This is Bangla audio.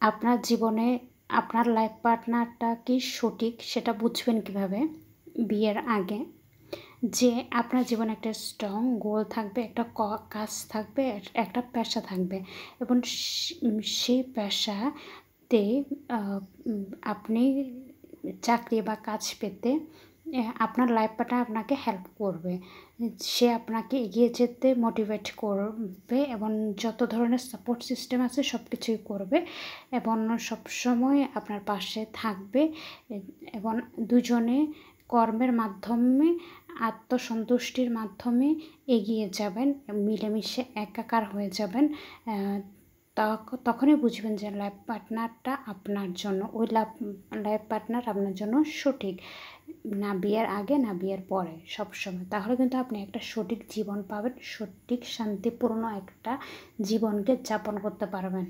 আপনার জীবনে আপনার লাইফ পার্টনারটা কি সঠিক সেটা বুঝবেন কীভাবে? বিয়ের আগে যে আপনার জীবনে একটা স্ট্রং গোল থাকবে, একটা কাজ থাকবে, একটা পেশা থাকবে এবং সেই পেশাতে আ আপনি চাকরি বা কাজ পেতে আপনার লাইফ পার্টনার আপনাকে হেল্প করবে। সে আপনাকে এগিয়ে যেতে মোটিভেট করবে এবং যত ধরনের সাপোর্ট সিস্টেম আছে সব কিছুই করবে এবং সবসময় আপনার পাশে থাকবে এবং দুজনে কর্মের মাধ্যমে আত্মসন্তুষ্টির মাধ্যমে এগিয়ে যাবেন, মিলেমিশে একাকার হয়ে যাবেন। তখনই বুঝবেন যে লাইফ পার্টনারটা আপনার জন্য লাইফ পার্টনার আপনার জন্য সঠিক। না বিয়ের আগে না বিয়ের পরে, সবসময়। তাহলে কিন্তু আপনি একটা সঠিক জীবন পাবেন, সঠিক শান্তিপূর্ণ একটা জীবনকে যাপন করতে পারবেন।